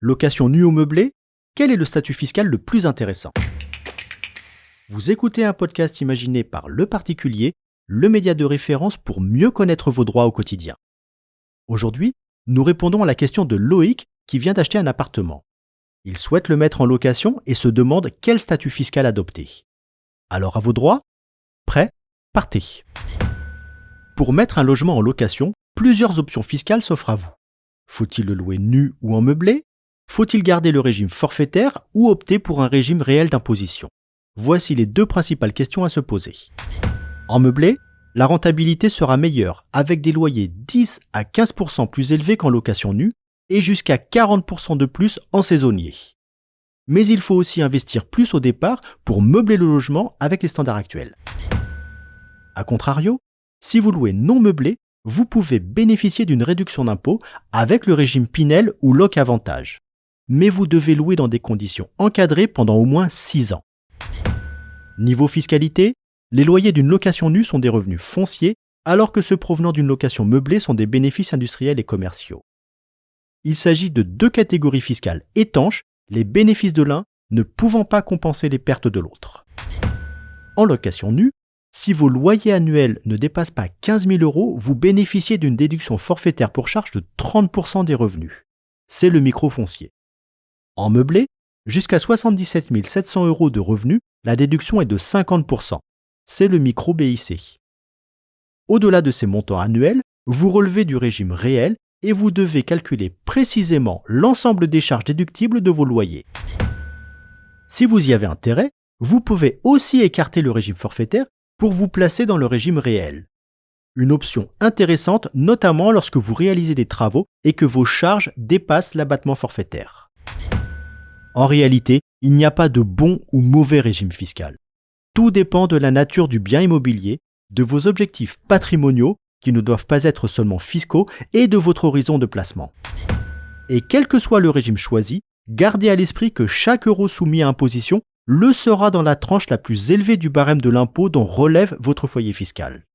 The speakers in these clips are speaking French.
Location nue ou meublée? Quel est le statut fiscal le plus intéressant? Vous écoutez un podcast imaginé par Le Particulier, le média de référence pour mieux connaître vos droits au quotidien. Aujourd'hui, nous répondons à la question de Loïc qui vient d'acheter un appartement. Il souhaite le mettre en location et se demande quel statut fiscal adopter. Alors à vos droits? Prêt? Partez! Pour mettre un logement en location, plusieurs options fiscales s'offrent à vous. Faut-il le louer nu ou en meublé? Faut-il garder le régime forfaitaire ou opter pour un régime réel d'imposition? Voici les deux principales questions à se poser. En meublé, la rentabilité sera meilleure avec des loyers 10 à 15% plus élevés qu'en location nue et jusqu'à 40% de plus en saisonnier. Mais il faut aussi investir plus au départ pour meubler le logement avec les standards actuels. A contrario, si vous louez non meublé, vous pouvez bénéficier d'une réduction d'impôt avec le régime Pinel ou Loc Avantage. Mais vous devez louer dans des conditions encadrées pendant au moins 6 ans. Niveau fiscalité, les loyers d'une location nue sont des revenus fonciers, alors que ceux provenant d'une location meublée sont des bénéfices industriels et commerciaux. Il s'agit de deux catégories fiscales étanches, les bénéfices de l'un ne pouvant pas compenser les pertes de l'autre. En location nue, si vos loyers annuels ne dépassent pas 15 000 €, vous bénéficiez d'une déduction forfaitaire pour charge de 30% des revenus. C'est le micro-foncier. En meublé, jusqu'à 77 700 € de revenus, la déduction est de 50%. C'est le micro-BIC. Au-delà de ces montants annuels, vous relevez du régime réel et vous devez calculer précisément l'ensemble des charges déductibles de vos loyers. Si vous y avez intérêt, vous pouvez aussi écarter le régime forfaitaire pour vous placer dans le régime réel. Une option intéressante, notamment lorsque vous réalisez des travaux et que vos charges dépassent l'abattement forfaitaire. En réalité, il n'y a pas de bon ou mauvais régime fiscal. Tout dépend de la nature du bien immobilier, de vos objectifs patrimoniaux, qui ne doivent pas être seulement fiscaux, et de votre horizon de placement. Et quel que soit le régime choisi, gardez à l'esprit que chaque euro soumis à imposition le sera dans la tranche la plus élevée du barème de l'impôt dont relève votre foyer fiscal.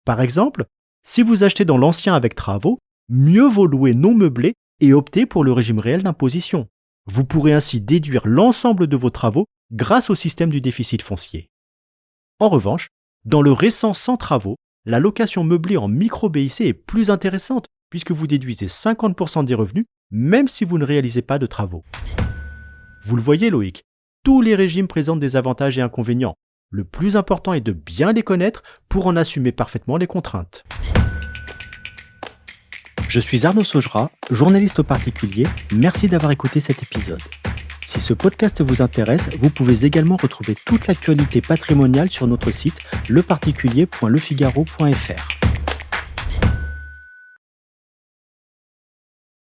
Par exemple, si vous achetez dans l'ancien avec travaux, mieux vaut louer non meublé et opter pour le régime réel d'imposition. Vous pourrez ainsi déduire l'ensemble de vos travaux grâce au système du déficit foncier. En revanche, dans le récent sans travaux, la location meublée en micro-BIC est plus intéressante puisque vous déduisez 50% des revenus même si vous ne réalisez pas de travaux. Vous le voyez Loïc, tous les régimes présentent des avantages et inconvénients. Le plus important est de bien les connaître pour en assumer parfaitement les contraintes. Je suis Arnaud Saugera, journaliste au particulier. Merci d'avoir écouté cet épisode. Si ce podcast vous intéresse, vous pouvez également retrouver toute l'actualité patrimoniale sur notre site leparticulier.lefigaro.fr.